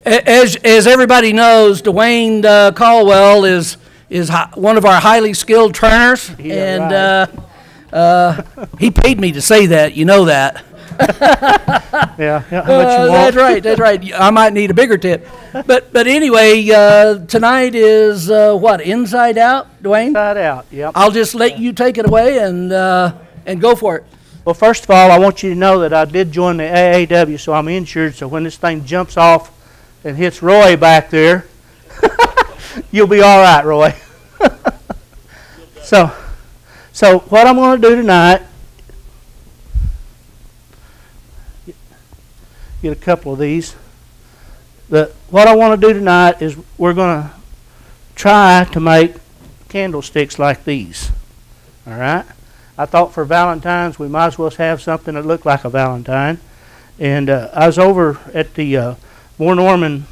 As everybody knows, Dewayne Colwell is one of our highly skilled turners, and he paid me to say that. You know that. Yeah, how much you want? That's right. I might need a bigger tip. But anyway, tonight is what, Inside Out, Dewayne? Inside Out, yep. I'll just let you take it away and go for it. Well, first of all, I want you to know that I did join the AAW, so I'm insured. So when this thing jumps off and hits Roy back there, you'll be all right, Roy. So what I'm going to do tonight, get a couple of these. What I want to do tonight is we're going to try to make candlesticks like these. All right? I thought for Valentine's we might as well have something that looked like a Valentine. And I was over at the Moore Norman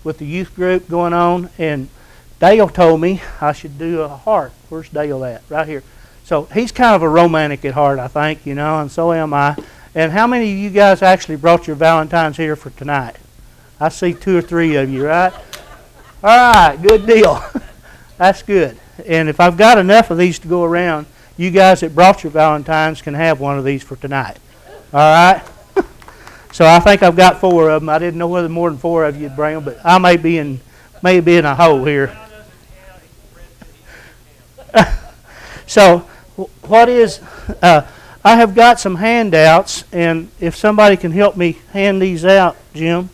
with the youth group going on, and Dale told me I should do a heart. Where's Dale at? Right here. So he's kind of a romantic at heart, I think, you know, and so am I. And how many of you guys actually brought your Valentines here for tonight? I see 2 or 3 of you, right? All right, good deal. That's good. And if I've got enough of these to go around, you guys that brought your Valentines can have one of these for tonight. All right? So I think I've got 4 of them. I didn't know whether more than 4 of you would bring them, but I may be in a hole here. So what is, I have got some handouts, and if somebody can help me hand these out, Jim,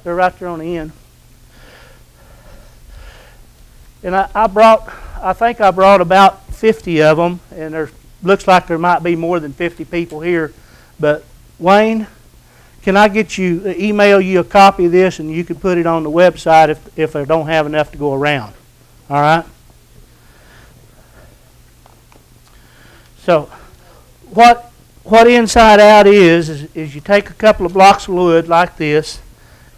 they're right there on the end. And I think I brought about 50 of them, and there looks like there might be more than 50 people here. But Wayne, can I get you, email you a copy of this, and you can put it on the website if I don't have enough to go around. All right? So what Inside Out is you take a couple of blocks of wood like this,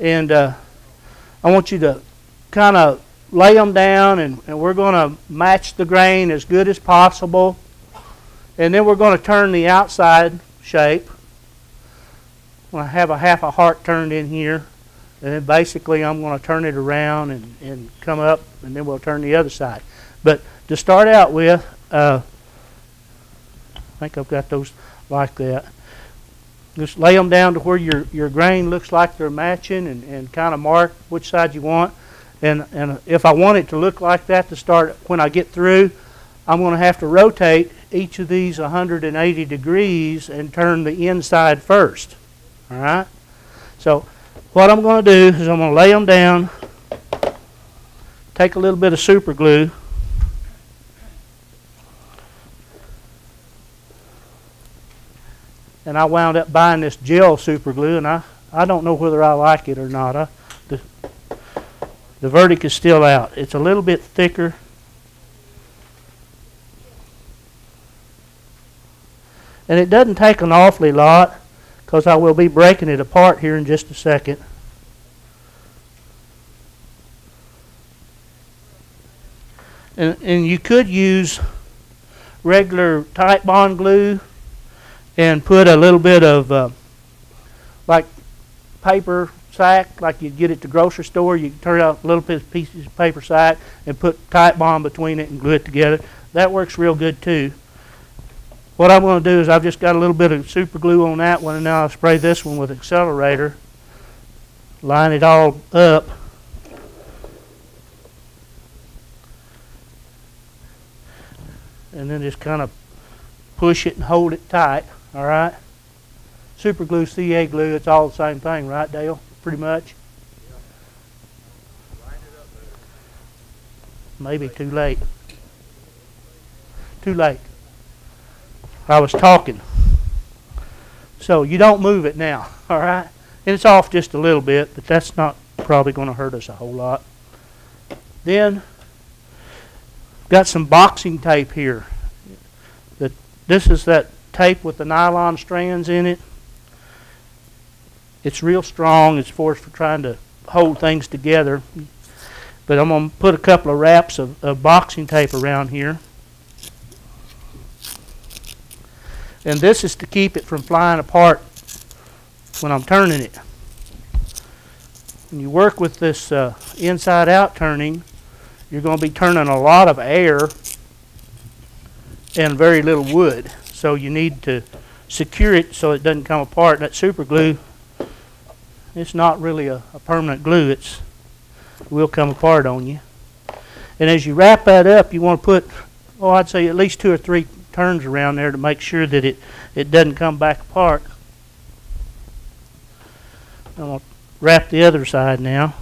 and I want you to kind of lay them down, and we're going to match the grain as good as possible. And then we're going to turn the outside shape. I'm going to have a half a heart turned in here. And then basically I'm going to turn it around and come up, and then we'll turn the other side. But to start out with, I think I've got those like that. Just lay them down to where your grain looks like they're matching, and kind of mark which side you want. And if I want it to look like that to start, when I get through, I'm going to have to rotate each of these 180 degrees and turn the inside first. All right? So what I'm going to do is I'm going to lay them down, take a little bit of super glue, and I wound up buying this gel super glue, and I don't know whether I like it or not. The verdict is still out. It's a little bit thicker. And it doesn't take an awfully lot, because I will be breaking it apart here in just a second. And you could use regular tight bond glue and put a little bit of like paper sack, like you'd get at the grocery store. You turn out a little pieces of paper sack and put tight bond between it and glue it together. That works real good too. What I'm going to do is I've just got a little bit of super glue on that one, and now I'll spray this one with accelerator. Line it all up. And then just kind of push it and hold it tight. All right? Super glue, CA glue, it's all the same thing, right, Dale? Pretty much. Maybe too late. Too late. I was talking. So you don't move it now, all right? And it's off just a little bit, but that's not probably going to hurt us a whole lot. Then, got some boxing tape here. This is that tape with the nylon strands in it. It's real strong. It's for trying to hold things together. But I'm going to put a couple of wraps of boxing tape around here. And this is to keep it from flying apart when I'm turning it. when you work with this inside out turning, you're going to be turning a lot of air and very little wood. So you need to secure it so it doesn't come apart. That super glue, it's not really a permanent glue. It will come apart on you. And as you wrap that up, you want to put, oh, I'd say at least 2 or 3 turns around there to make sure that it doesn't come back apart. I'm going to wrap the other side now.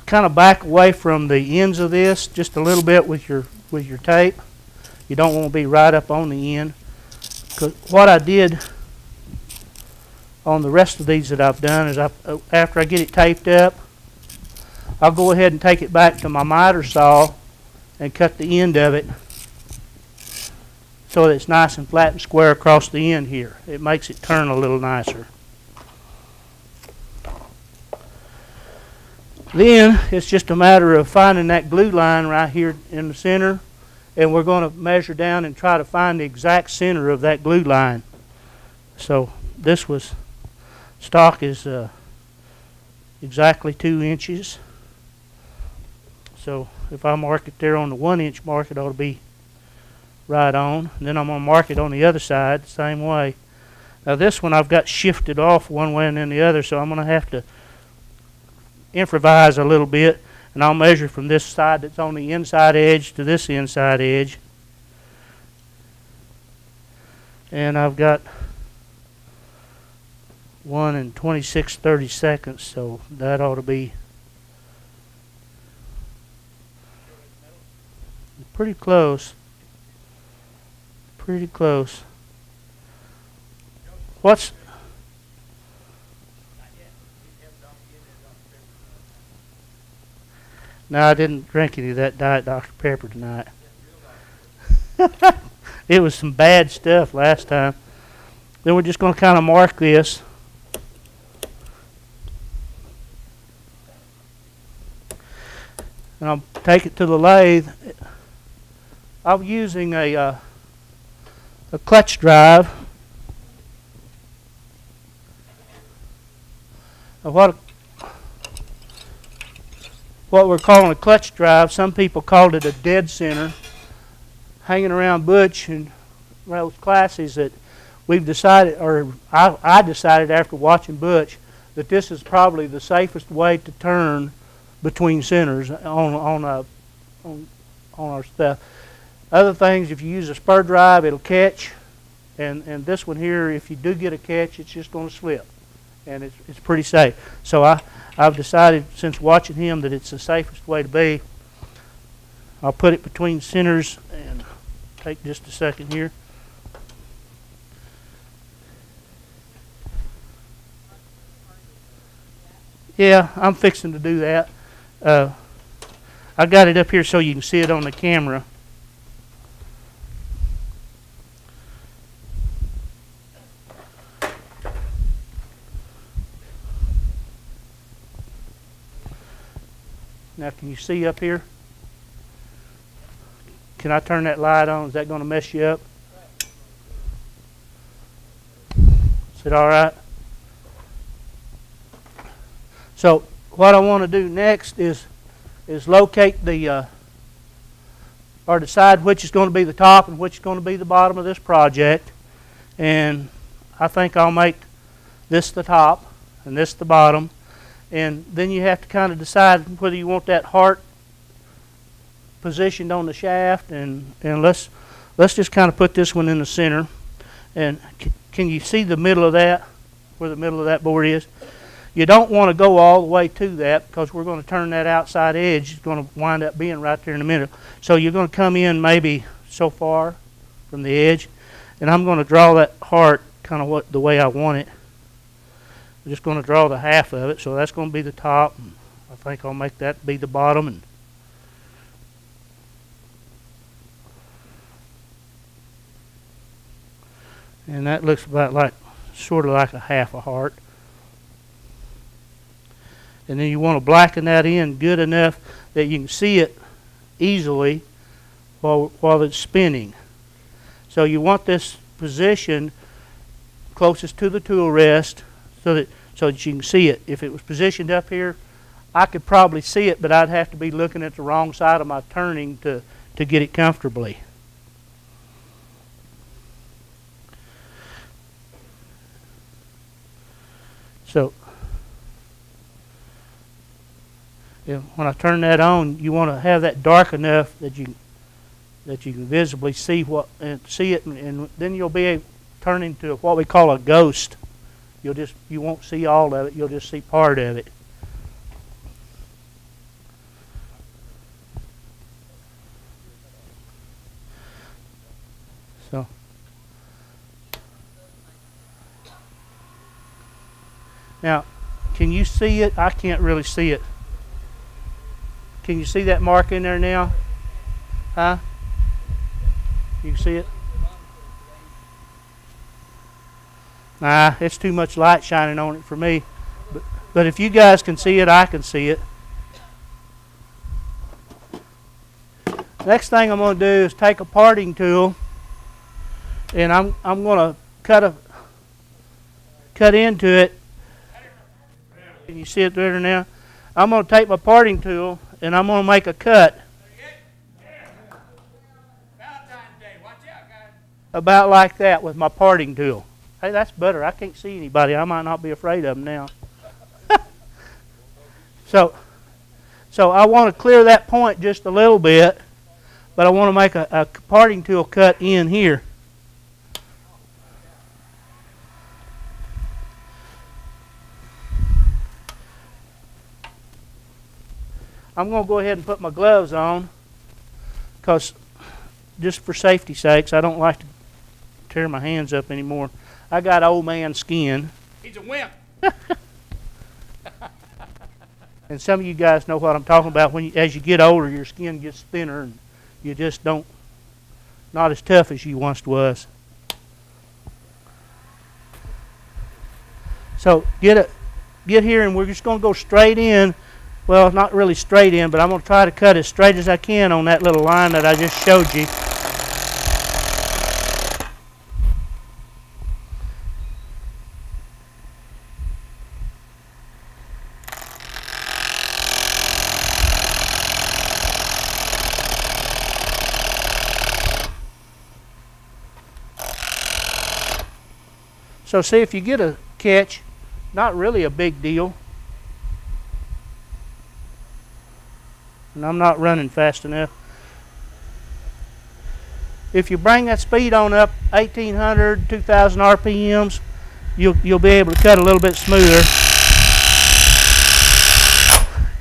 Kind of back away from the ends of this just a little bit with your tape. You don't want to be right up on the end. 'Cause what I did on the rest of these that I've done is after I get it taped up, I'll go ahead and take it back to my miter saw and cut the end of it so that it's nice and flat and square across the end here. It makes it turn a little nicer. Then it's just a matter of finding that glue line right here in the center, and we're going to measure down and try to find the exact center of that glue line. So this stock is exactly 2 inches. So if I mark it there on the 1 inch mark, it ought to be right on. And then I'm going to mark it on the other side the same way. Now this one I've got shifted off one way and then the other, so I'm going to have to improvise a little bit, and I'll measure from this side that's on the inside edge to this inside edge. And I've got 1 26/32, so that ought to be pretty close. Pretty close. What's No, I didn't drink any of that Diet Dr. Pepper tonight. It was some bad stuff last time. Then we're just going to kind of mark this. And I'll take it to the lathe. I'm using a clutch drive. What we're calling a clutch drive, some people called it a dead center. Hanging around Butch and those classes that we've decided, or I decided after watching Butch, that this is probably the safest way to turn between centers on our stuff. Other things, if you use a spur drive, it'll catch, and this one here, if you do get a catch, it's just going to slip, and it's pretty safe. So I've decided, since watching him, that it's the safest way to be. I'll put it between centers and take just a second here. Yeah, I'm fixing to do that. I got it up here so you can see it on the camera. Now, can you see up here? Can I turn that light on? Is that going to mess you up? Is it all right? So what I want to do next is locate or decide which is going to be the top and which is going to be the bottom of this project. And I think I'll make this the top and this the bottom. And then you have to kind of decide whether you want that heart positioned on the shaft, and let's just kind of put this one in the center. And can you see the middle of that, where the middle of that board is? You don't want to go all the way to that, because we're going to turn that outside edge. It's going to wind up being right there in the middle. So you're going to come in maybe so far from the edge, and I'm going to draw that heart kind of the way I want it. I'm just going to draw the half of it, so that's going to be the top. And I think I'll make that be the bottom. And that looks about like, sort of like a half a heart. And then you want to blacken that in good enough that you can see it easily while it's spinning. So you want this position closest to the tool rest so that you can see it. If it was positioned up here, I could probably see it, but I'd have to be looking at the wrong side of my turning to get it comfortably. So when I turn that on, you want to have that dark enough that you can visibly see it, and then you'll be turn into what we call a ghost. You won't see all of it. You'll just see part of it. So now, can you see it? I can't really see it. Can you see that mark in there now? Huh? You can see it? Nah, it's too much light shining on it for me. But if you guys can see it, I can see it. Next thing I'm going to do is take a parting tool, and I'm going to cut into it. Can you see it there now? I'm going to take my parting tool and I'm going to make a cut. About like that with my parting tool. Hey, that's better. I can't see anybody. I might not be afraid of them now. So I want to clear that point just a little bit, but I want to make a parting tool cut in here. I'm going to go ahead and put my gloves on, because just for safety's sakes, I don't like to tear my hands up anymore. I got old man skin. He's a wimp. And some of you guys know what I'm talking about. As you get older, your skin gets thinner and you just not as tough as you once was. So get here, and we're just going to go straight in. Well, not really straight in, but I'm going to try to cut as straight as I can on that little line that I just showed you. So see if you get a catch, not really a big deal. And I'm not running fast enough. If you bring that speed on up 1800, 2000 RPMs, you'll be able to cut a little bit smoother.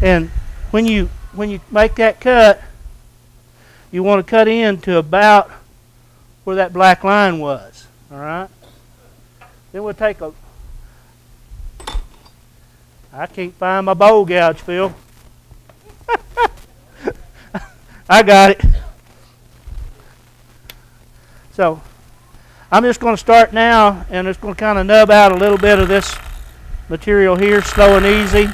And when you make that cut, you want to cut in to about where that black line was. All right. Then we'll take I can't find my bowl gouge, Phil. I got it. So I'm just going to start now, and it's going to kind of nub out a little bit of this material here, slow and easy.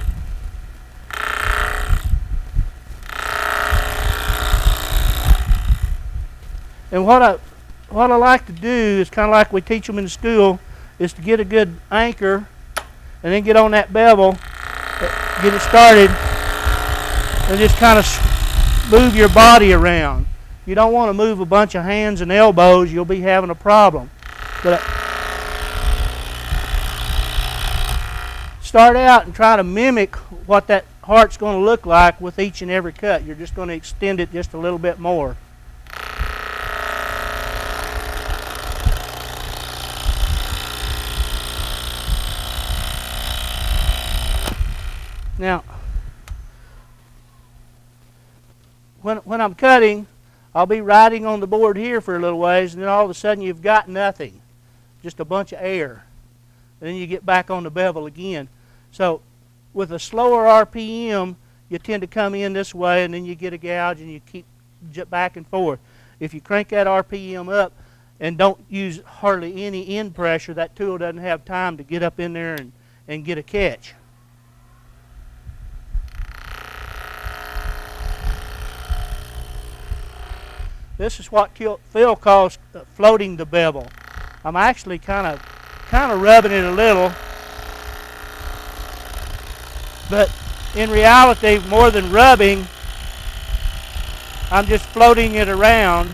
And what I like to do is kind of like we teach them in school, is to get a good anchor and then get on that bevel, get it started, and just kind of move your body around. You don't want to move a bunch of hands and elbows. You'll be having a problem. But start out and try to mimic what that heart's going to look like with each and every cut. You're just going to extend it just a little bit more. Now, when I'm cutting, I'll be riding on the board here for a little ways, and then all of a sudden you've got nothing, just a bunch of air. And then you get back on the bevel again. So with a slower RPM, you tend to come in this way, and then you get a gouge, and you keep back and forth. If you crank that RPM up and don't use hardly any end pressure, that tool doesn't have time to get up in there and get a catch. This is what Phil calls floating the bevel. I'm actually kind of rubbing it a little, but in reality, more than rubbing, I'm just floating it around.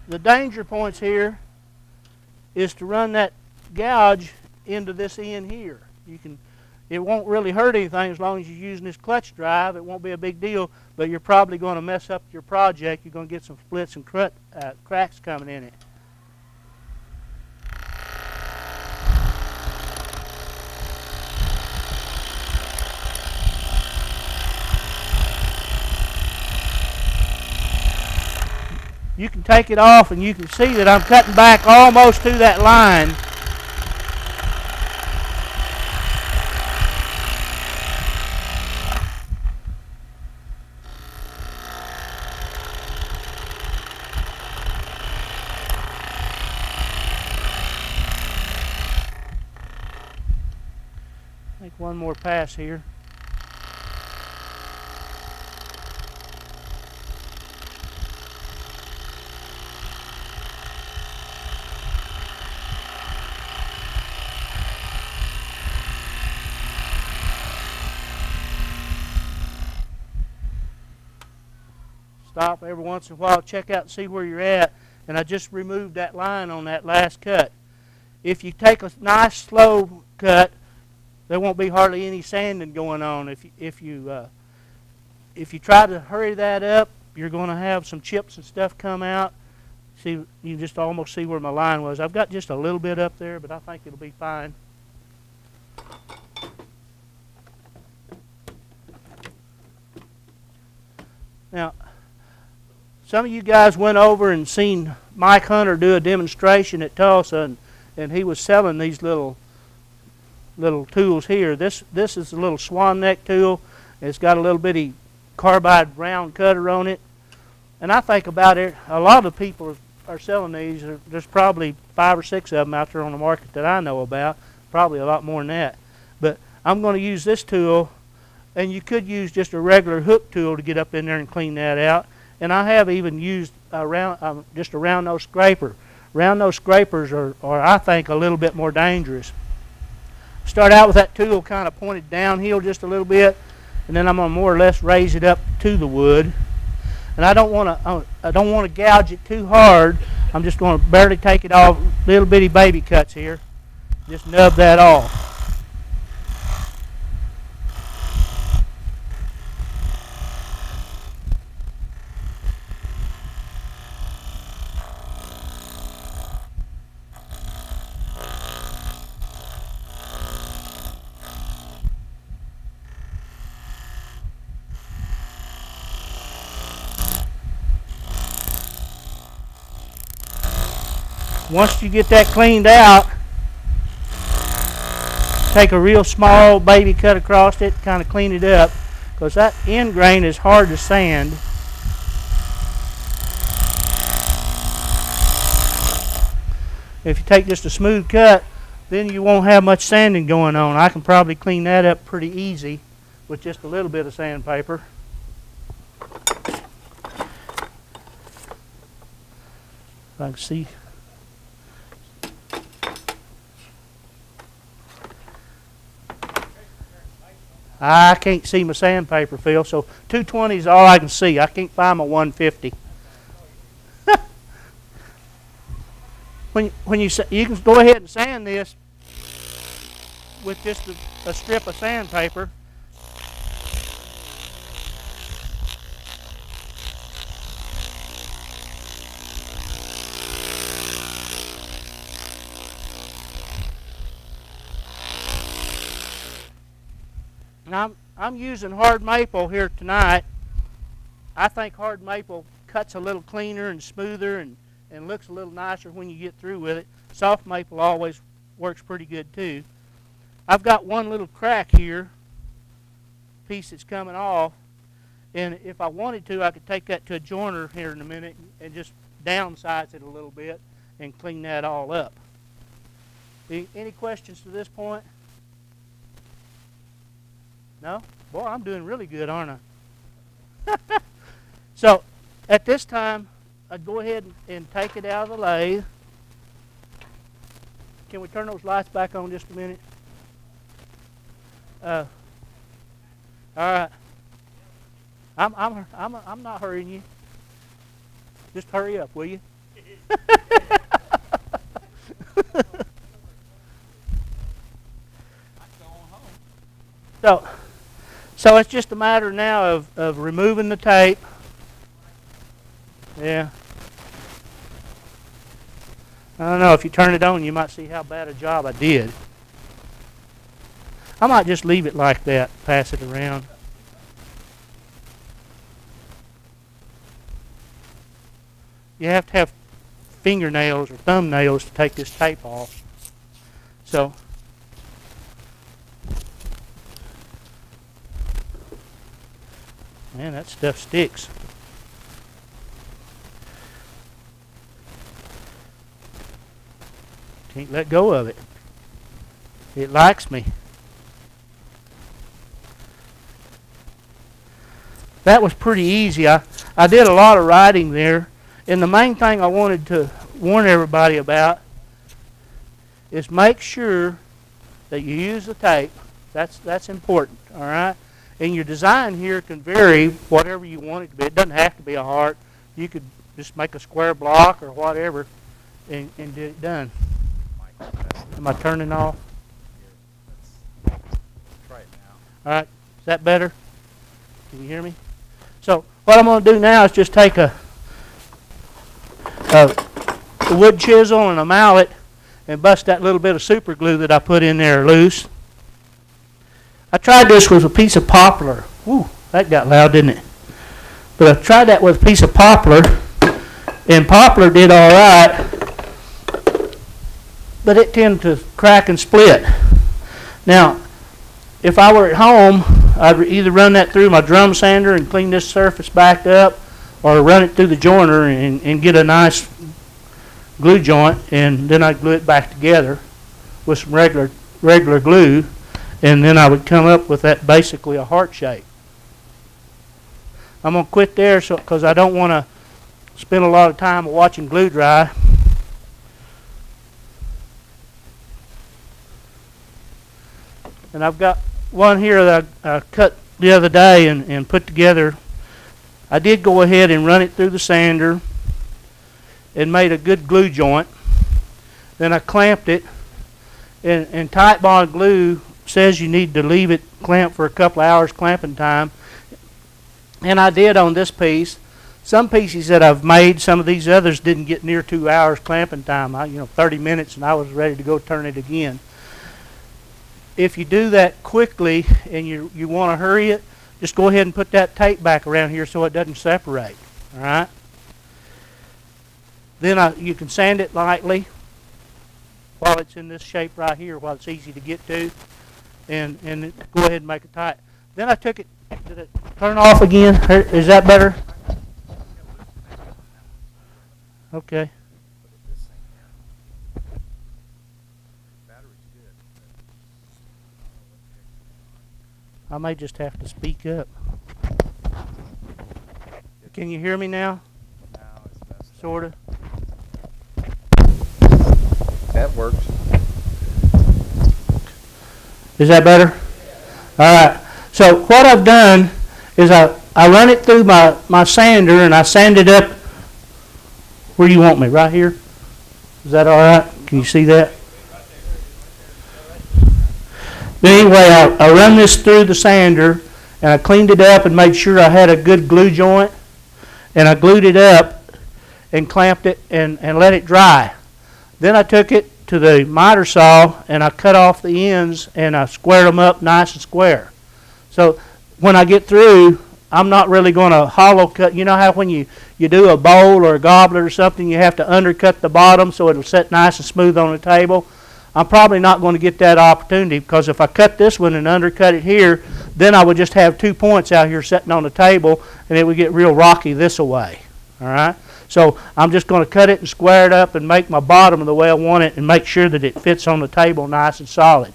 The danger points here is to run that gouge into this end here. It won't really hurt anything as long as you're using this clutch drive. It won't be a big deal, but you're probably going to mess up your project. You're going to get some splits and cracks coming in it. You can take it off and you can see that I'm cutting back almost to that line. Make one more pass here. Stop every once in a while, check out and see where you're at. And I just removed that line on that last cut. If you take a nice slow cut, there won't be hardly any sanding going on. If you try to hurry that up, you're going to have some chips and stuff come out. See, you can just almost see where my line was. I've got just a little bit up there, but I think it'll be fine. Now, some of you guys went over and seen Mike Hunter do a demonstration at Tulsa, and he was selling these little tools here. This is a little Swan neck tool. It's got a little bitty carbide round cutter on it. And I think about it, a lot of people are selling these. There's probably 5 or 6 of them out there on the market that I know about. Probably a lot more than that. But I'm going to use this tool, and you could use just a regular hook tool to get up in there and clean that out. And I have even used just a round nose scraper. Round nose scrapers are, I think, a little bit more dangerous. Start out with that tool kind of pointed downhill just a little bit, and then I'm going to more or less raise it up to the wood. And I don't want to gouge it too hard. I'm just going to barely take it off, little bitty baby cuts here. Just nub that off. Once you get that cleaned out, take a real small baby cut across it, kind of clean it up, because that end grain is hard to sand. If you take just a smooth cut, then you won't have much sanding going on. I can probably clean that up pretty easy with just a little bit of sandpaper. If I can see. I can't see my sandpaper, Phil, so 220 is all I can see. I can't find my 150. when you can go ahead and sand this with just a strip of sandpaper. I'm using hard maple here tonight. I think hard maple cuts a little cleaner and smoother and looks a little nicer when you get through with it. Soft maple always works pretty good too. I've got one little crack here, piece that's coming off, and if I wanted to, I could take that to a joiner here in a minute and just downsize it a little bit and clean that all up. Any questions to this point? No? Boy, I'm doing really good, aren't I? So at this time, I'd go ahead and take it out of the lathe. Can we turn those lights back on just a minute? All right. I'm not hurrying you. Just hurry up, will you? So it's just a matter now of removing the tape. Yeah. I don't know, if you turn it on, you might see how bad a job I did. I might just leave it like that, pass it around. You have to have fingernails or thumbnails to take this tape off. So, man, that stuff sticks. Can't let go of it. It likes me. That was pretty easy. I did a lot of writing there. And the main thing I wanted to warn everybody about is make sure that you use the tape. That's important, all right? And your design here can vary whatever you want it to be. It doesn't have to be a heart. You could just make a square block or whatever and get it done. Am I turning off? Let's try it now. All right. Is that better? Can you hear me? So what I'm going to do now is just take a wood chisel and a mallet and bust that little bit of super glue that I put in there loose. I tried this with a piece of poplar. Woo, that got loud, didn't it? But I tried that with a piece of poplar, and poplar did all right, but it tended to crack and split. Now, if I were at home, I'd either run that through my drum sander and clean this surface back up, or run it through the jointer and get a nice glue joint, and then I'd glue it back together with some regular glue, and then I would come up with that basically a heart shape. I'm going to quit there because I don't want to spend a lot of time watching glue dry. And I've got one here that I cut the other day and put together. I did go ahead and run it through the sander and made a good glue joint. Then I clamped it, and tight bond glue says you need to leave it clamped for a couple of hours clamping time. And I did on this piece. Some pieces that I've made, some of these others didn't get near 2 hours clamping time. 30 minutes and I was ready to go turn it again. If you do that quickly and you want to hurry it, just go ahead and put that tape back around here so it doesn't separate. All right. Then you can sand it lightly while it's in this shape right here, while it's easy to get to, and go ahead and make it tight. Then I took it. Did it turn off again? Is that better? Okay. I may just have to speak up. Can you hear me now? Sort of. That works. Is that better? All right. So what I've done is I run it through my sander, and I sand it up. Where do you want me? Right here? Is that all right? Can you see that? But anyway, I run this through the sander, and I cleaned it up and made sure I had a good glue joint, and I glued it up and clamped it and let it dry. Then I took it to the miter saw and I cut off the ends and I squared them up nice and square. So when I get through, I'm not really going to hollow cut. You know how when you do a bowl or a goblet or something, you have to undercut the bottom so it'll set nice and smooth on the table? I'm probably not going to get that opportunity, because if I cut this one and undercut it here, then I would just have 2 points out here sitting on the table, and it would get real rocky this way. All right? So I'm just going to cut it and square it up and make my bottom the way I want it and make sure that it fits on the table nice and solid.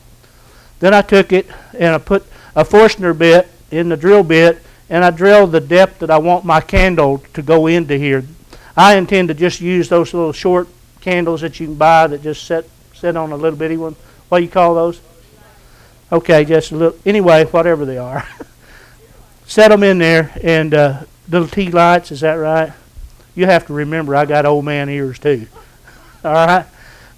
Then I took it and I put a Forstner bit in the drill bit and I drill the depth that I want my candle to go into here. I intend to just use those little short candles that you can buy that just sit on a little bitty one. What do you call those? Okay, just a little. Anyway, whatever they are. Set them in there, and little tea lights. Is that right? You have to remember, I got old man ears too. All right,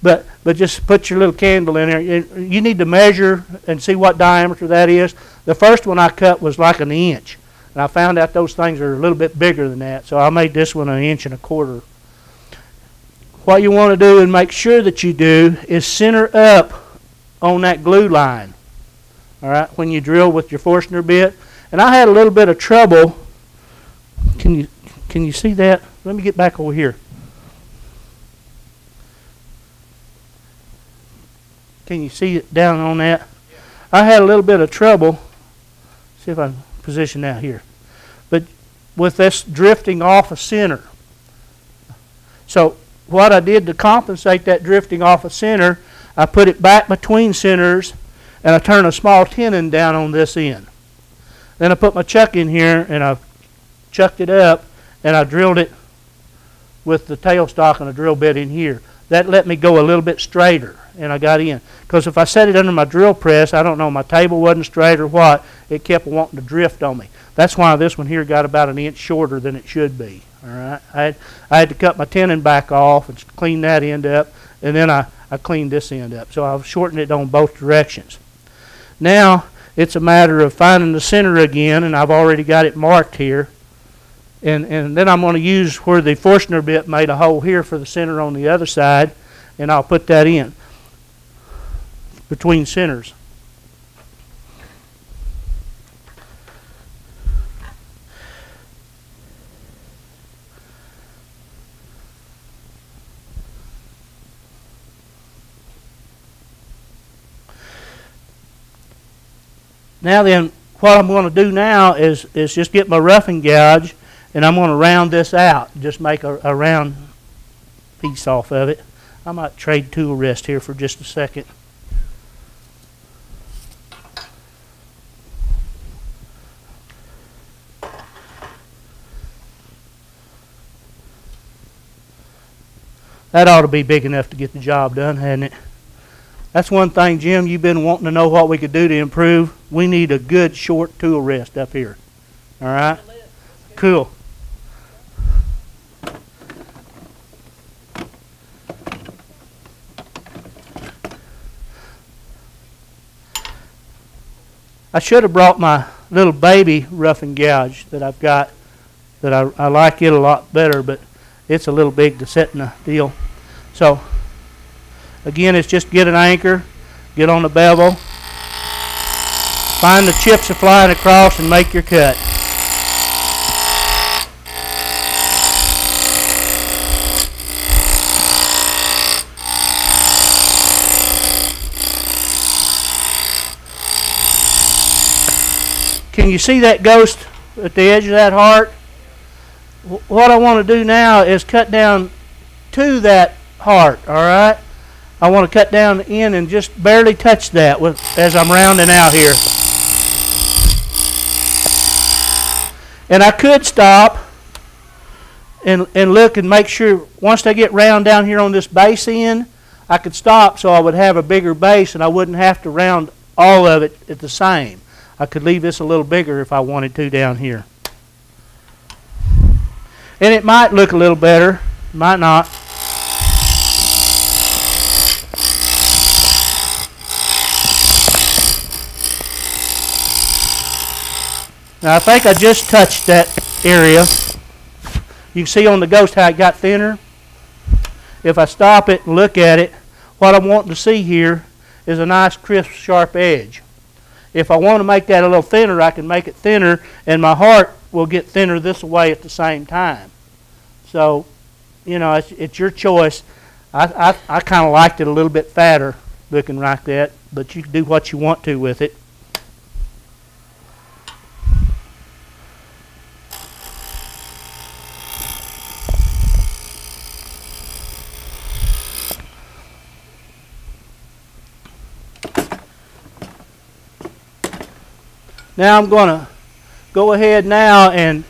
but just put your little candle in there. You need to measure and see what diameter that is. The first one I cut was like 1 inch, and I found out those things are a little bit bigger than that. So I made this one 1.25 inches. What you want to do and make sure that you do is center up on that glue line. All right, when you drill with your Forstner bit. And I had a little bit of trouble. Can you see that? Let me get back over here. Can you see it down on that? I had a little bit of trouble. See if I can position that here. But with this drifting off of center. So what I did to compensate that drifting off of center, I put it back between centers, and I turned a small tenon down on this end. Then I put my chuck in here, and I chucked it up, and I drilled it with the tailstock and a drill bit in here. That let me go a little bit straighter, and I got in. Because if I set it under my drill press, I don't know, my table wasn't straight or what, it kept wanting to drift on me. That's why this one here got about 1 inch shorter than it should be. All right, I had to cut my tenon back off and clean that end up, and then I cleaned this end up. So I've shortened it on both directions. Now it's a matter of finding the center again, and I've already got it marked here. And then I'm going to use where the Forstner bit made a hole here for the center on the other side, and I'll put that in between centers. Now then, what I'm going to do now is just get my roughing gouge, and I'm going to round this out, just make a round piece off of it. I might trade tool rest here for just a second. That ought to be big enough to get the job done, hadn't it? That's one thing, Jim, you've been wanting to know what we could do to improve. We need a good short tool rest up here. All right? Cool. I should have brought my little baby roughing gouge that I've got, that I like it a lot better, but it's a little big to set in the deal. So again, it's just get an anchor, get on the bevel, find the chips are flying across, and make your cut. Can you see that ghost at the edge of that heart? What I want to do now is cut down to that heart, all right? I want to cut down the end and just barely touch that as I'm rounding out here. And I could stop and look and make sure once I get round down here on this base end, I could stop so I would have a bigger base and I wouldn't have to round all of it at the same. I could leave this a little bigger if I wanted to down here. And it might look a little better, might not. Now I think I just touched that area. You can see on the ghost how it got thinner. If I stop it and look at it, what I'm wanting to see here is a nice crisp sharp edge. If I want to make that a little thinner, I can make it thinner, and my heart will get thinner this way at the same time. So, you know, it's your choice. I kind of liked it a little bit fatter looking like that, but you can do what you want to with it. Now I'm going to go ahead now and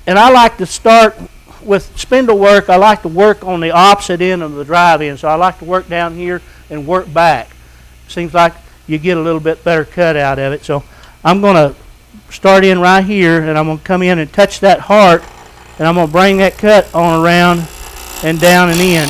I like to start with spindle work. I like to work on the opposite end of the drive-in. So I like to work down here and work back. Seems like you get a little bit better cut out of it. So I'm going to start in right here, and I'm going to come in and touch that heart, and I'm going to bring that cut on around and down and in.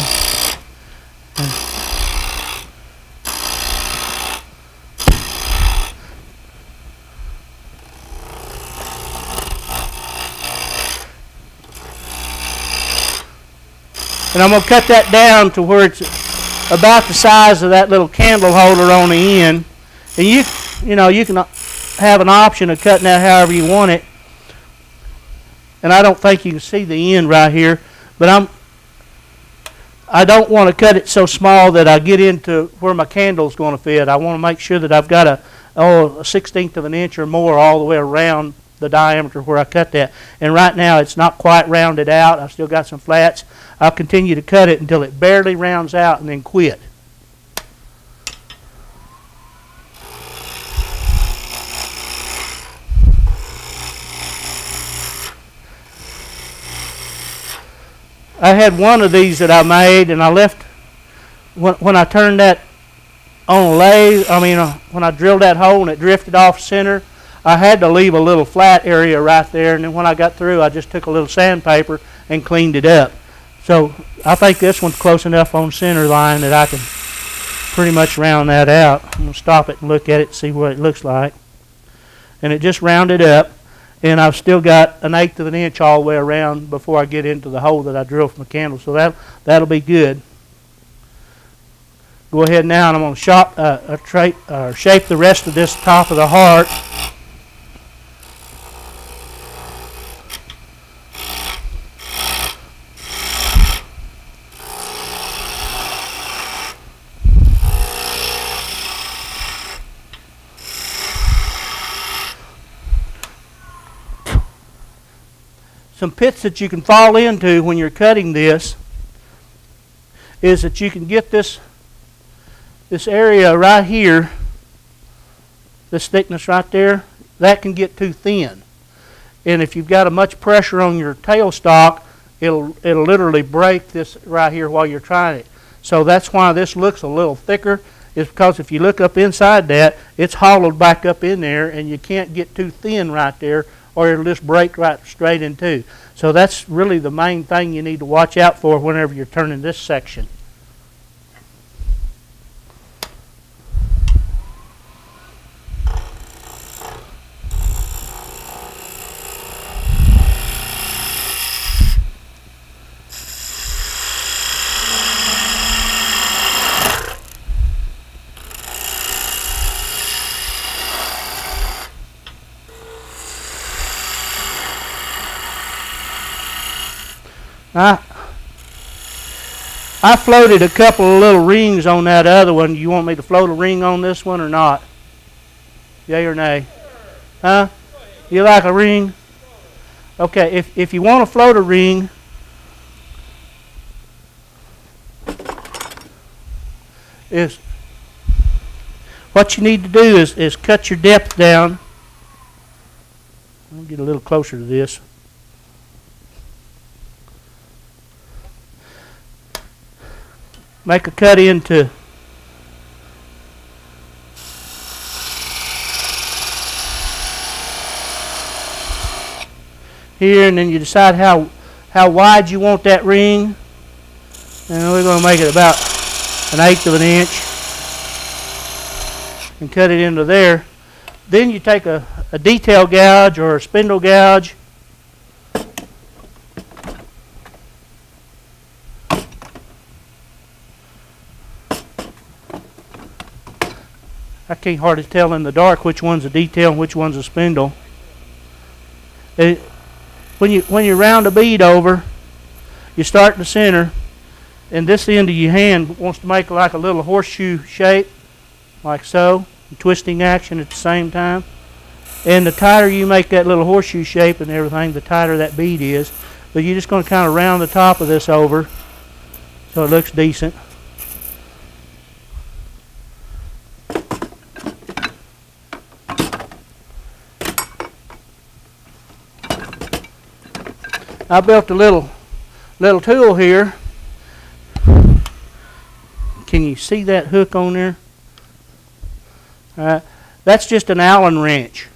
And I'm going to cut that down to where it's about the size of that little candle holder on the end. And you know, you can have an option of cutting that however you want it. And I don't think you can see the end right here, but I don't want to cut it so small that I get into where my candle's going to fit. I want to make sure that I've got a 1/16 of an inch or more all the way around the diameter where I cut that. And right now it's not quite rounded out. I've still got some flats. I'll continue to cut it until it barely rounds out and then quit. I had one of these that I made, and I left when I turned that on a lathe. When I drilled that hole and it drifted off center, I had to leave a little flat area right there, and then when I got through, I just took a little sandpaper and cleaned it up. So I think this one's close enough on center line that I can pretty much round that out. I'm going to stop it and look at it and see what it looks like. And it just rounded up, and I've still got 1/8 of an inch all the way around before I get into the hole that I drilled from the candle. So that'll be good. Go ahead now, and I'm going to shape the rest of this top of the heart. Some pits that you can fall into when you're cutting this is that you can get this area right here, this thickness right there, that can get too thin. And if you've got a much pressure on your tailstock, it'll literally break this right here while you're trying it. So that's why this looks a little thicker, is because if you look up inside that, it's hollowed back up in there, and you can't get too thin right there, or it'll just break right straight in two. So that's really the main thing you need to watch out for whenever you're turning this section. I floated a couple of little rings on that other one. You want me to float a ring on this one or not? Yay or nay? Huh? You like a ring? Okay, if you want to float a ring, what you need to do is cut your depth down. I'll get a little closer to this. Make a cut into here, and then you decide how wide you want that ring, and we're going to make it about 1/8 of an inch and cut it into there. Then you take a detail gouge or a spindle gouge, I can't hardly tell in the dark which one's a detail and which one's a spindle. When you round a bead over, you start in the center, and this end of your hand wants to make like a little horseshoe shape, like so, twisting action at the same time. And the tighter you make that little horseshoe shape and everything, the tighter that bead is. But you're just going to kind of round the top of this over so it looks decent. I built a little tool here. Can you see that hook on there? That's just an Allen wrench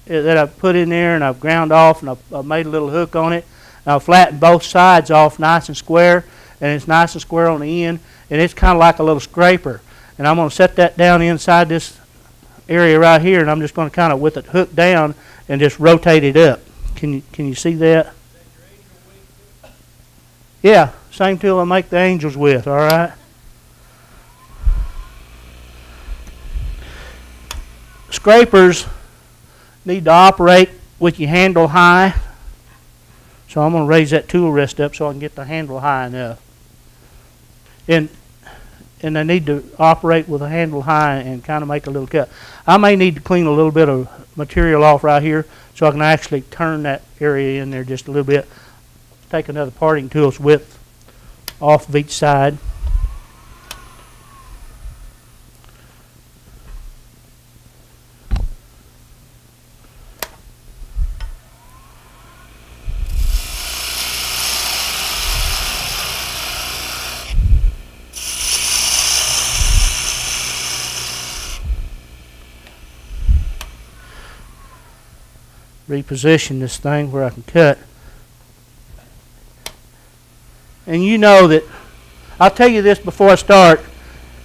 that I've put in there, and I've ground off, and I've made a little hook on it. And I've flattened both sides off nice and square, and it's nice and square on the end, and it's kind of like a little scraper. And I'm going to set that down inside this area right here, and I'm just going to kind of, with it hooked down, and just rotate it up. Can you see that? Yeah, same tool I make the angels with, all right? Scrapers need to operate with your handle high. So I'm going to raise that tool rest up so I can get the handle high enough. And they need to operate with a handle high and kind of make a little cut. I may need to clean a little bit of material off right here so I can actually turn that area in there just a little bit. Take another parting tool's width off of each side. Reposition this thing where I can cut. And you know that, I'll tell you this before I start,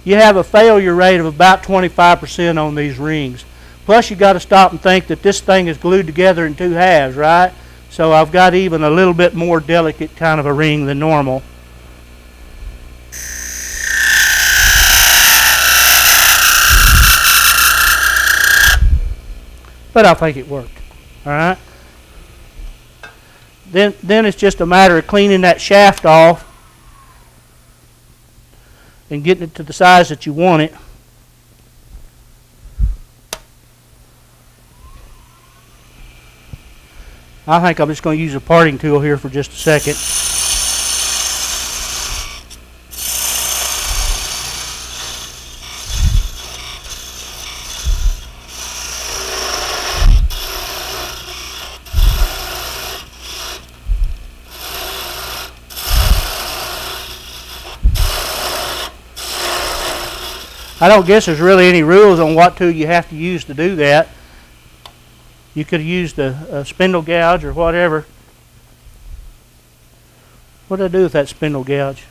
you have a failure rate of about 25% on these rings. Plus you got to stop and think that this thing is glued together in two halves, right? So I've got even a little bit more delicate kind of a ring than normal. But I think it worked. All right. Then it's just a matter of cleaning that shaft off and getting it to the size that you want it. I think I'm just going to use a parting tool here for just a second. I don't guess there's really any rules on what tool you have to use to do that. You could have used a spindle gouge or whatever. What did I do with that spindle gouge?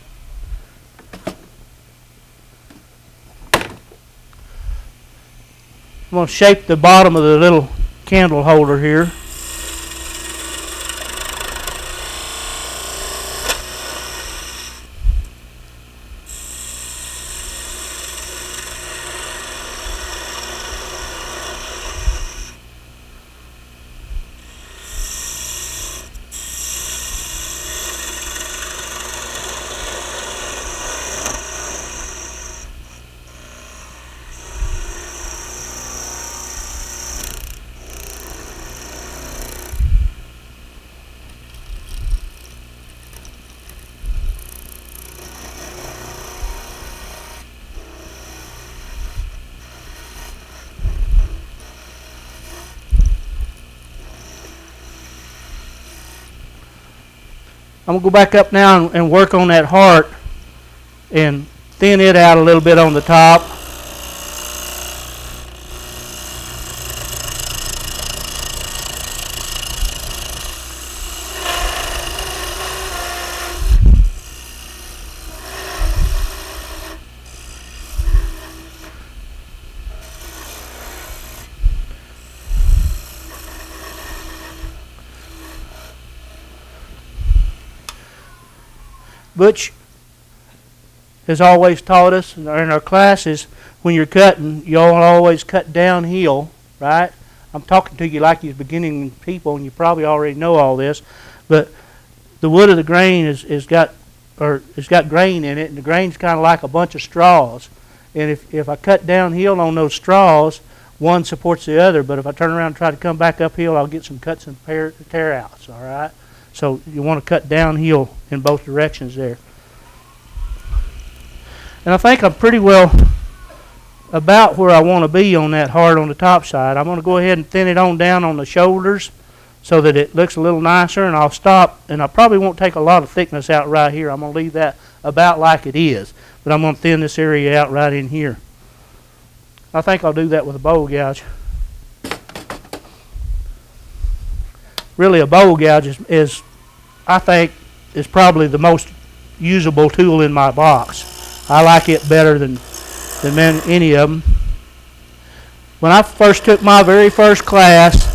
I'm going to shape the bottom of the little candle holder here. I'm going to go back up now and work on that heart and thin it out a little bit on the top. Butch has always taught us in our classes, when you're cutting, you always cut downhill, right? I'm talking to you like you're beginning people, and you probably already know all this, but the wood of the grain it's got grain in it, and the grain's kind of like a bunch of straws. And if I cut downhill on those straws, one supports the other, but if I turn around and try to come back uphill, I'll get some cuts and tear outs, all right? So you want to cut downhill in both directions there. And I think I'm pretty well about where I want to be on that heart on the top side. I'm going to go ahead and thin it on down on the shoulders so that it looks a little nicer, and I'll stop, and I probably won't take a lot of thickness out right here. I'm going to leave that about like it is, but I'm going to thin this area out right in here. I think I'll do that with a bowl gouge. Really, a bowl gouge is I think, is probably the most usable tool in my box. I like it better than any of them. When I first took my very first class,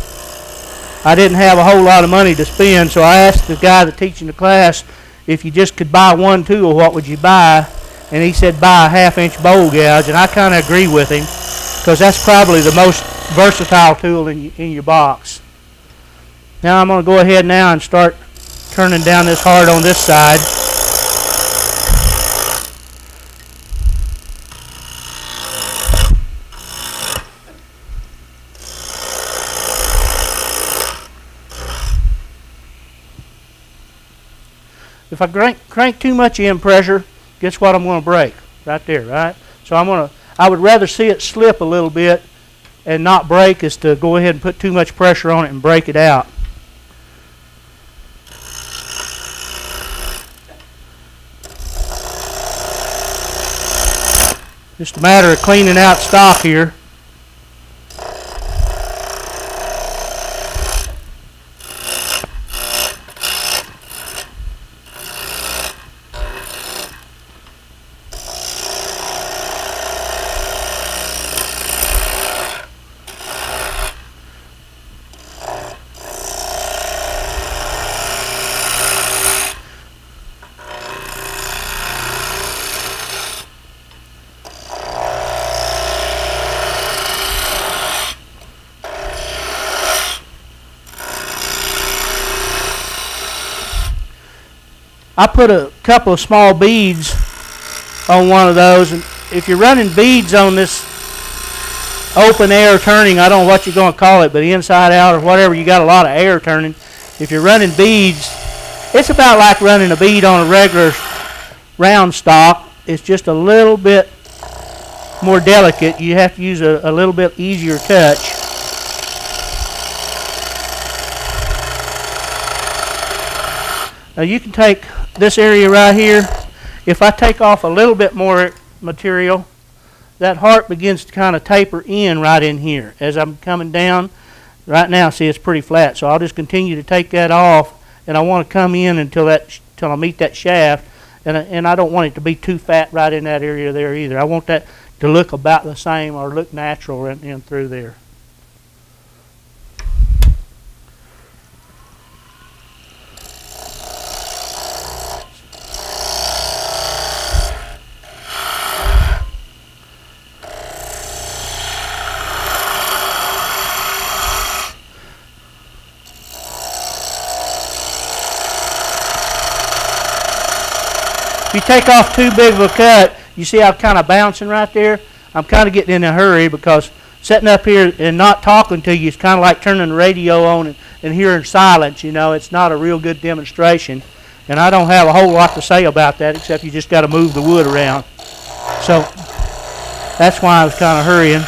I didn't have a whole lot of money to spend, so I asked the guy that's teaching the class, if you just could buy one tool, what would you buy? And he said, buy a 1/2-inch bowl gouge, and I kind of agree with him, because that's probably the most versatile tool in your box. Now I'm going to go ahead now and start turning down this hard on this side. If I crank too much in pressure, guess what I'm going to break? Right there, right? So I would rather see it slip a little bit and not break is to go ahead and put too much pressure on it and break it out. Just a matter of cleaning out stock here. I put a couple of small beads on one of those, and if you're running beads on this open air turning, I don't know what you're going to call it, but inside out or whatever, you got a lot of air turning. If you're running beads, it's about like running a bead on a regular round stock. It's just a little bit more delicate. You have to use a little bit easier touch. Now you can take this area right here. If I take off a little bit more material, that heart begins to kind of taper in right in here. As I'm coming down, right now, see, it's pretty flat. So I'll just continue to take that off, and I want to come in until I meet that shaft, and I don't want it to be too fat right in that area there either. I want that to look about the same or look natural right in through there. If you take off too big of a cut, you see I'm kind of bouncing right there? I'm kind of getting in a hurry because sitting up here and not talking to you is kind of like turning the radio on and hearing silence. You know, it's not a real good demonstration. And I don't have a whole lot to say about that except you just got to move the wood around. So that's why I was kind of hurrying.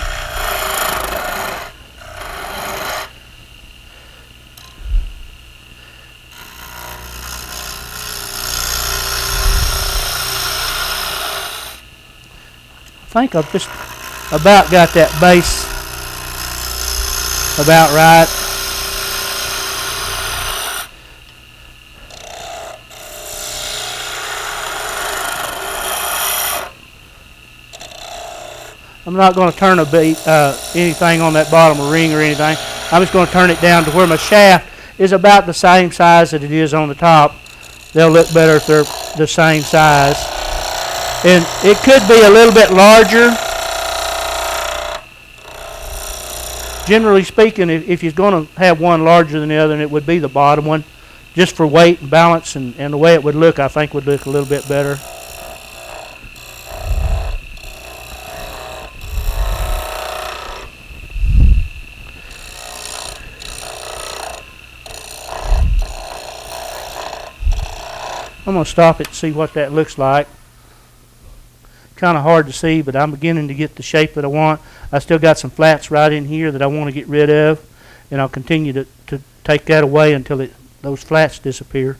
I think I've just about got that base about right. I'm not going to turn anything on that bottom ring or anything. I'm just going to turn it down to where my shaft is about the same size that it is on the top. They'll look better if they're the same size. And it could be a little bit larger. Generally speaking, if you're going to have one larger than the other, it would be the bottom one. Just for weight and balance and the way it would look, I think would look a little bit better. I'm going to stop it and see what that looks like. Kind of hard to see, but I'm beginning to get the shape that I want. I still got some flats right in here that I want to get rid of, and I'll continue to take that away until those flats disappear.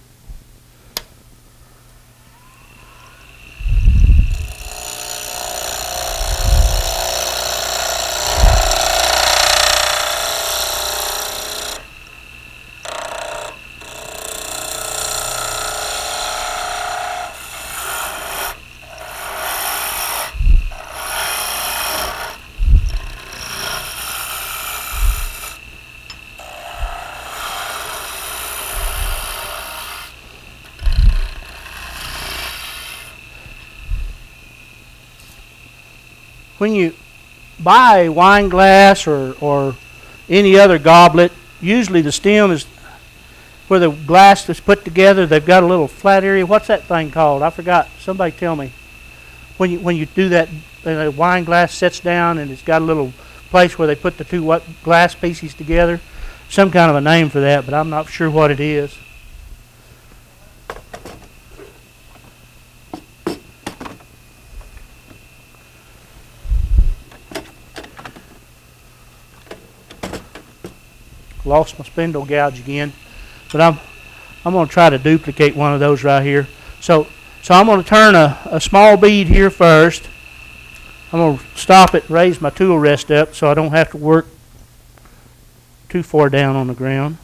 When you buy a wine glass or any other goblet, usually the stem is where the glass is put together. They've got a little flat area. What's that thing called? I forgot. Somebody tell me. When you do that, the wine glass sets down and it's got a little place where they put the two glass pieces together. Some kind of a name for that, but I'm not sure what it is. Lost my spindle gouge again, but I'm going to try to duplicate one of those right here. So I'm going to turn a small bead here first. I'm going to stop it, raise my tool rest up so I don't have to work too far down on the ground.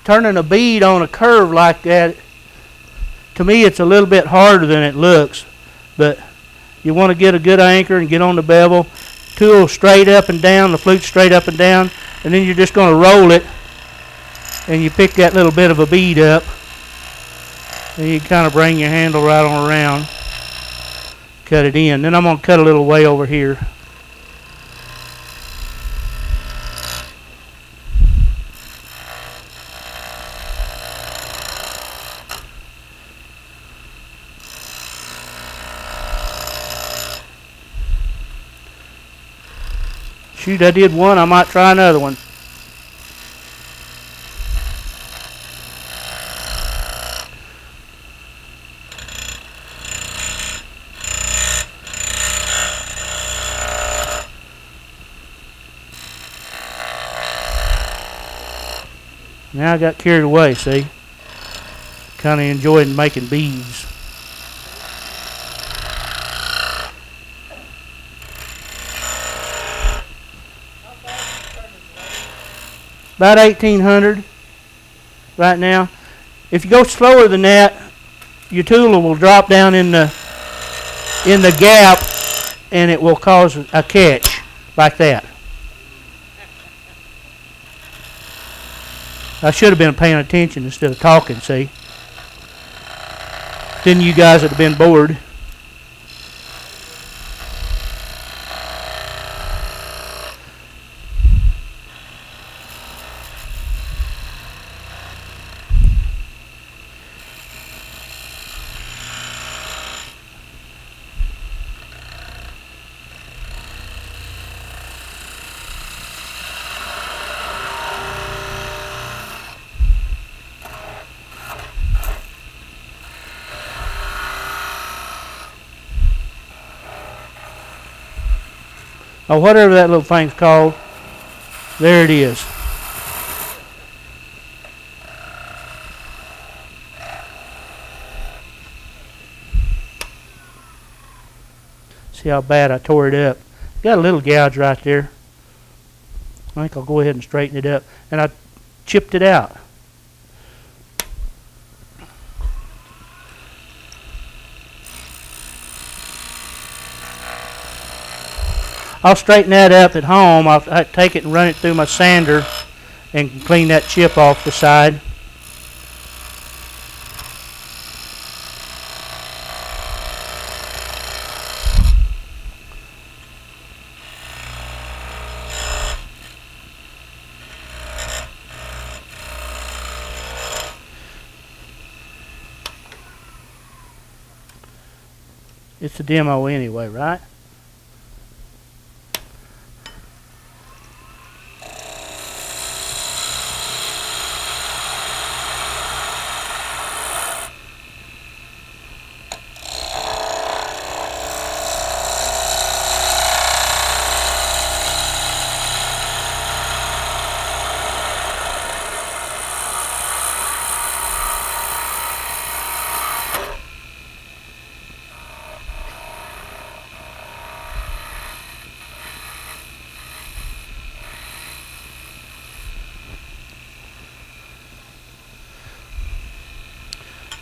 Turning a bead on a curve like that, to me it's a little bit harder than it looks. But you want to get a good anchor and get on the bevel. Tool straight up and down, the flute straight up and down, and then you're just going to roll it, and you pick that little bit of a bead up, and you kind of bring your handle right on around, cut it in. Then I'm going to cut a little way over here. Shoot, I did one. I might try another one. Now I got carried away, see? Kind of enjoyed making beads. About 1800 right now. If you go slower than that, your tool will drop down in the gap, and it will cause a catch like that. I should have been paying attention instead of talking, see? Then you guys would have been bored. Or whatever that little thing's called. There it is. See how bad I tore it up. Got a little gouge right there. I think I'll go ahead and straighten it up. And I chipped it out. I'll straighten that up at home. I'll take it and run it through my sander and clean that chip off the side. It's a demo anyway, right?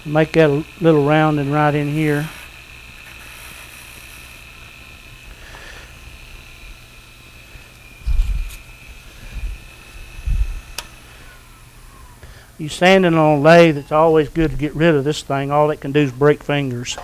Make that a little rounding right in here. You sanding on a lathe, it's always good to get rid of this thing. All it can do is break fingers.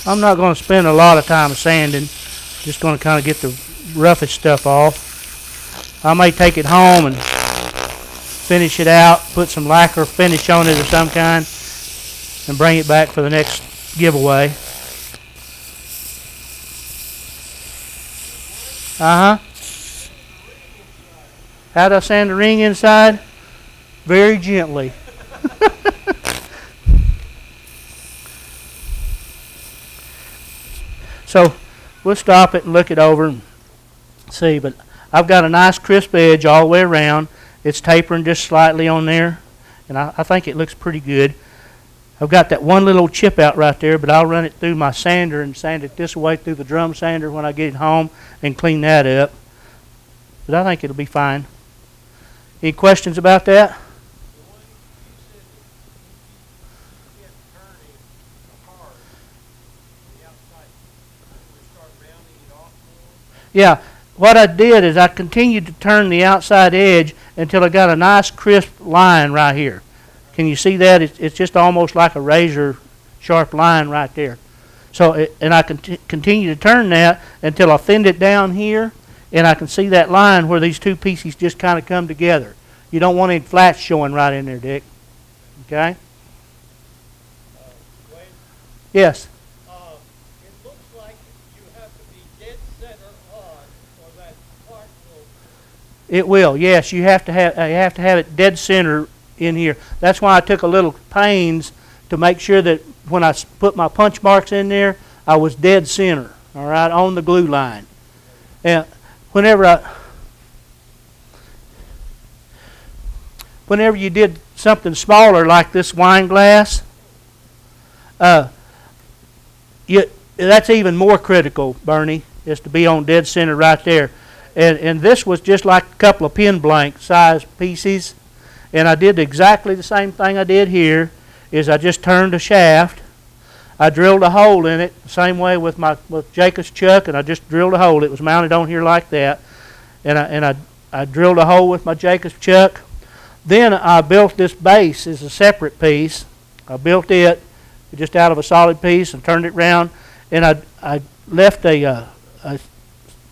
I'm not going to spend a lot of time sanding. Just going to kind of get the roughest stuff off. I may take it home and finish it out, put some lacquer finish on it of some kind, and bring it back for the next giveaway. How do I sand the ring inside? Very gently. So we'll stop it and look it over and see. But I've got a nice crisp edge all the way around. It's tapering just slightly on there, and I think it looks pretty good. I've got that one little chip out right there, but I'll run it through my sander and sand it this way through the drum sander when I get it home and clean that up. But I think it'll be fine. Any questions about that? Yeah, what I did is I continued to turn the outside edge until I got a nice crisp line right here. Can you see that? It's just almost like a razor sharp line right there. So, and I continue to turn that until I thinned it down here, and I can see that line where these two pieces just kind of come together. You don't want any flats showing right in there, Dick. Okay? Dwayne? Yes. It looks like you have to be dead center on, or that part will. It will. Yes, you have to have it dead center in here. That's why I took a little pains to make sure that when I put my punch marks in there, I was dead center. All right, on the glue line. And whenever you did something smaller like this wine glass, that's even more critical, Bernie, is to be on dead center right there. And this was just like a couple of pin blank size pieces. And I did exactly the same thing I did here, is I just turned the shaft. I drilled a hole in it the same way with Jacob's chuck, and I just drilled a hole. It was mounted on here like that. And I drilled a hole with my Jacob's chuck. Then I built this base as a separate piece. I built it just out of a solid piece and turned it round. And I left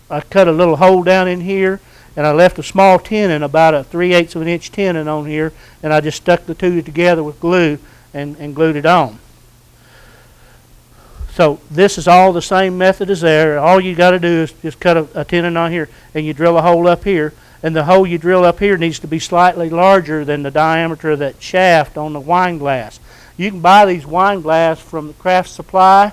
I cut a little hole down in here, and I left a small tenon, about a 3/8 of an inch tenon on here, and I just stuck the two together with glue and glued it on. So this is all the same method as there. All you got to do is just cut a tenon on here, and you drill a hole up here. And the hole you drill up here needs to be slightly larger than the diameter of that shaft on the wine glass. You can buy these wine glass from the craft supply.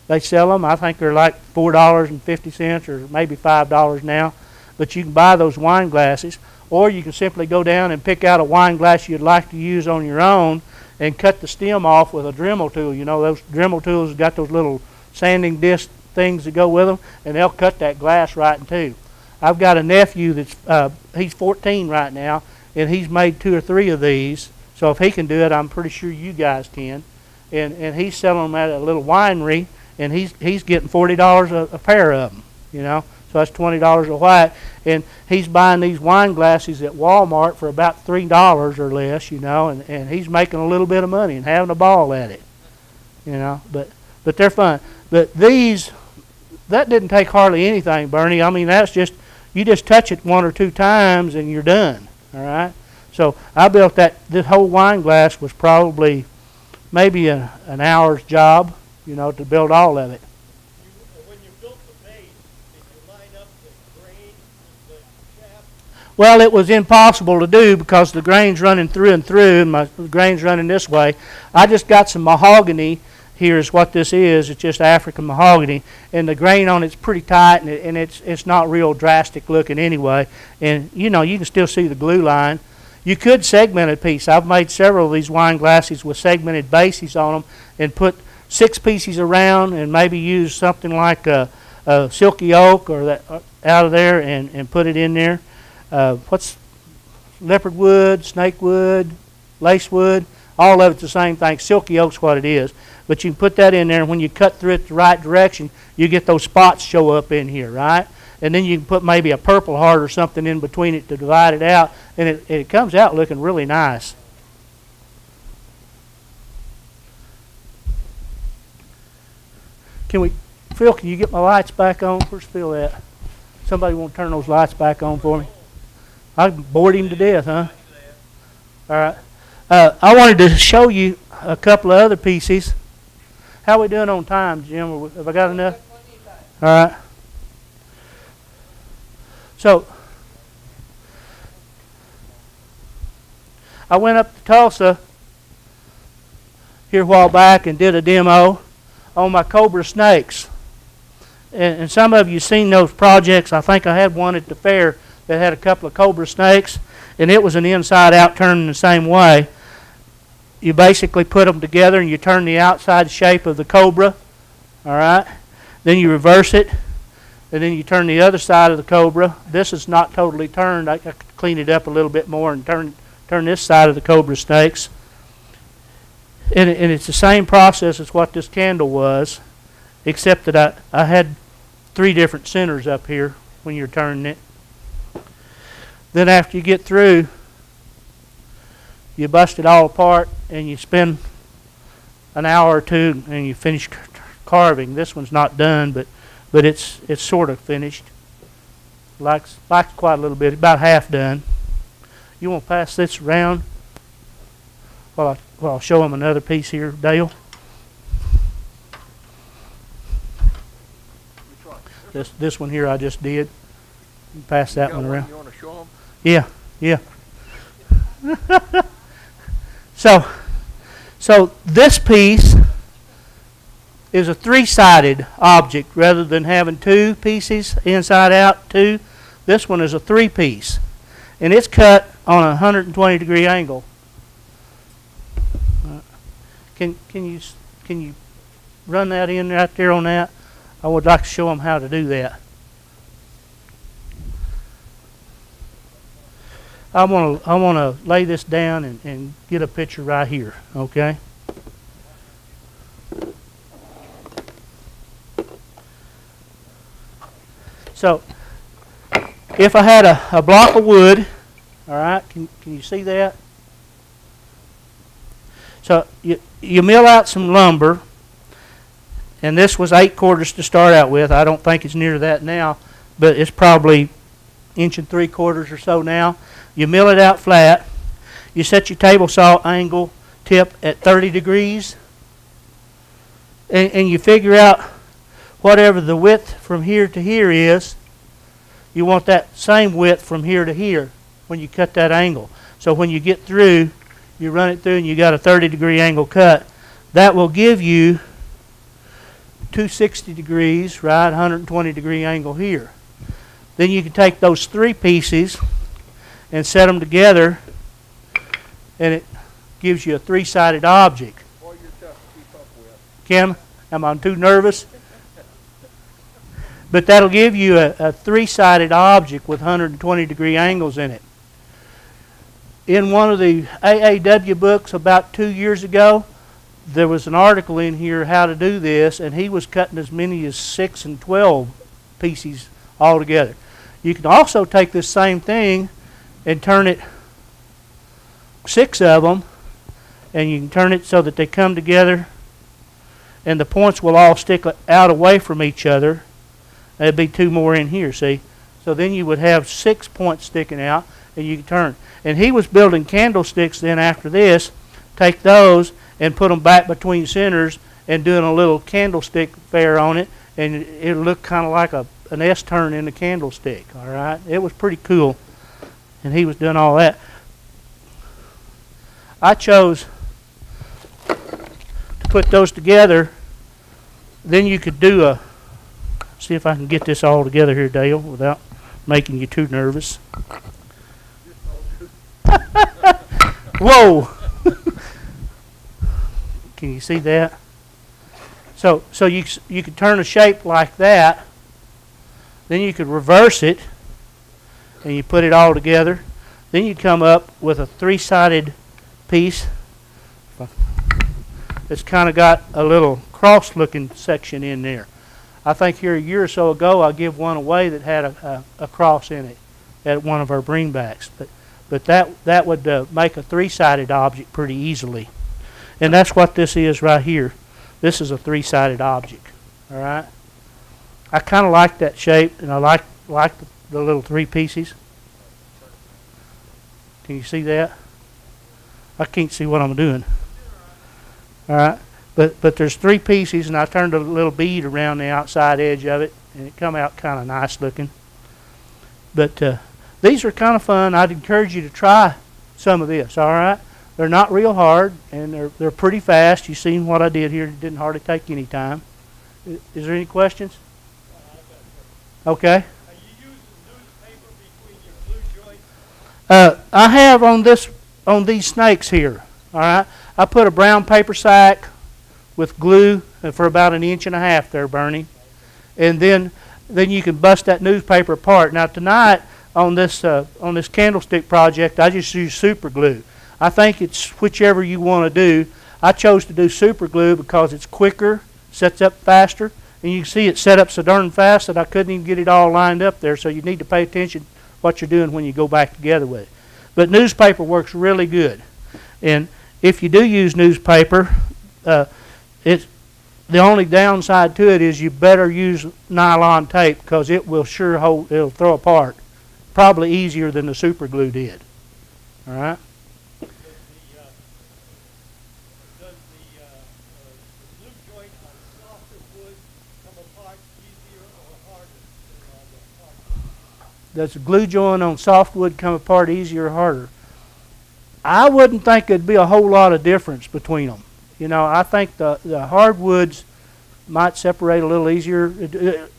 They sell them. I think they're like $4.50 or maybe $5 now. But you can buy those wine glasses, or you can simply go down and pick out a wine glass you'd like to use on your own and cut the stem off with a Dremel tool. You know, those Dremel tools got those little sanding disc things that go with them, and they'll cut that glass right in two. I've got a nephew that's he's 14 right now, and he's made 2 or 3 of these. So if he can do it, I'm pretty sure you guys can. And he's selling them at a little winery, and he's getting $40 a pair of them. You know, so that's $20 a white. And he's buying these wine glasses at Walmart for about $3 or less. You know, and he's making a little bit of money and having a ball at it. You know, but they're fun. But these, that didn't take hardly anything, Bernie. I mean, that's just, you just touch it 1 or 2 times and you're done. All right. So I built this whole wine glass was probably maybe an hour's job, you know, to build all of it. When you built the base, did you line up the grain with the shaft? Well, it was impossible to do because the grain's running through and through, and the grain's running this way. I just got some mahogany. Here is what this is. It's just African mahogany, and the grain on it's pretty tight, and it's not real drastic looking anyway. And you know, you can still see the glue line. You could segment a piece. I've made several of these wine glasses with segmented bases on them, and put 6 pieces around, and maybe use something like a silky oak or that out of there, and put it in there. What's leopard wood, snake wood, lace wood? All of it's the same thing. Silky oak's what it is. But you can put that in there, and when you cut through it the right direction, you get those spots show up in here, right? And then you can put maybe a purple heart or something in between it to divide it out, and it comes out looking really nice. Phil, can you get my lights back on? Where's Phil at? Somebody want to turn those lights back on for me? I bored him to death, huh? All right. I wanted to show you a couple of other pieces. How are we doing on time, Jim? Have I got enough? All right. So, I went up to Tulsa here a while back and did a demo on my cobra snakes. And some of you seen those projects. I think I had one at the fair that had a couple of cobra snakes, and it was an inside-out turn in the same way. You basically put them together and you turn the outside shape of the cobra, all right? Then you reverse it, and then you turn the other side of the cobra. This is not totally turned. I could clean it up a little bit more and turn this side of the cobra snakes. And it's the same process as what this candle was, except that I had 3 different centers up here when you're turning it. Then after you get through, you bust it all apart and you spend an hour or 2 and you finish carving. This one's not done, but it's sort of finished. Likes quite a little bit, about half done. You want to pass this around while I'll show them another piece here, Dale. This one here I just did. You pass that one around. You want to show them? Yeah, yeah. So this piece is a 3-sided object rather than having 2 pieces inside out 2. This one is a 3-piece, and it's cut on a 120-degree angle. Can you run that in right there on that? I would like to show them how to do that. I want to lay this down and get a picture right here, okay? So, if I had a block of wood, all right, can you see that? So you mill out some lumber, and this was 8/4 to start out with. I don't think it's near that now, but it's probably 1 3/4 or so now. You mill it out flat. You set your table saw angle tip at 30 degrees, and you figure out whatever the width from here to here is. You want that same width from here to here when you cut that angle. So when you get through, you run it through and you got a 30-degree angle cut. That will give you 260 degrees, right, 120-degree angle here. Then you can take those 3 pieces and set them together, and it gives you a 3-sided object. Boy, you're tough to keep up with. Kim, am I too nervous? But that'll give you a 3-sided object with 120-degree angles in it. In one of the AAW books about 2 years ago, there was an article in here how to do this, and he was cutting as many as 6 and 12 pieces all together. You can also take this same thing and turn it 6 of them, and you can turn it so that they come together and the points will all stick out away from each other. There'd be 2 more in here, see? So then you would have 6 points sticking out, and you can turn. And he was building candlesticks then after this, take those and put them back between centers and doing a little candlestick fair on it, and it looked kind of like an S-turn in the candlestick, all right? It was pretty cool. and he was doing all that. I chose to put those together. Then you could do a, see if I can get this all together here, Dale, without making you too nervous. Whoa! Can you see that? So you could turn a shape like that. Then you could reverse it, and you put it all together. Then you come up with a three-sided piece. It's kind of got a little cross-looking section in there. I think here a year or so ago I gave one away that had a cross in it at one of our greenbacks. But that would make a three-sided object pretty easily. And that's what this is right here. This is a three-sided object. All right. I kind of like that shape, and I like the little three pieces. Can you see that? I can't see what I'm doing. All right. But there's three pieces, and I turned a little bead around the outside edge of it, and it come out kind of nice looking. But these are kind of fun. I'd encourage you to try some of this. All right. They're not real hard, and they're pretty fast. You've seen what I did here. It didn't hardly take any time. Is there any questions? Okay. Are you using newspaper between your glue joints? I have on these snakes here. All right. I put a brown paper sack with glue for about 1.5 inches there burning, and then you can bust that newspaper apart. Now tonight on this candlestick project, I just use super glue. I think it's whichever you want to do. I chose to do super glue because it's quicker, sets up faster, and you can see it set up so darn fast that I couldn't even get it all lined up there. So you need to pay attention to what you're doing when you go back together with it. But newspaper works really good, and if you do use newspaper, the only downside to it is you better use nylon tape because it will sure hold. It'll throw apart, probably easier than the super glue did. All right. Does the glue joint on softer wood come apart easier or harder than on the hardwood? Does the glue joint on softwood come apart easier or harder? I wouldn't think there'd be a whole lot of difference between them. You know, I think the hardwoods might separate a little easier.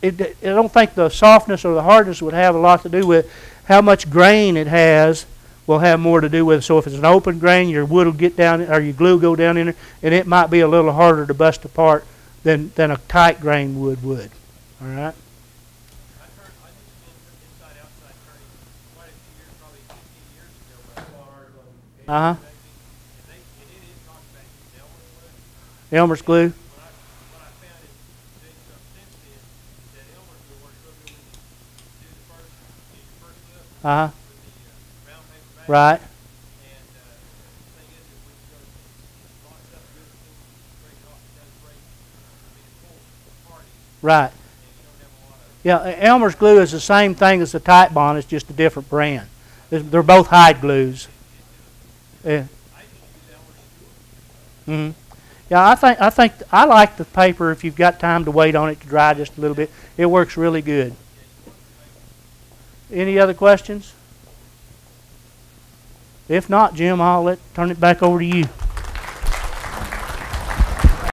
I don't think the softness or the hardness would have a lot to do with how much grain it has. Will have more to do with it. So if it's an open grain, your wood will get down, or your glue go down in there, and it might be a little harder to bust apart than a tight grain wood would. All right. Uh huh. Elmer's glue. Uh huh. Right. Right. Yeah, Elmer's glue is the same thing as the Type Bond. It's just a different brand. They're both hide glues. Yeah. Mm-hmm. Yeah, I think I like the paper if you've got time to wait on it to dry just a little bit. It works really good. Any other questions? If not, Jim, I'll turn it back over to you.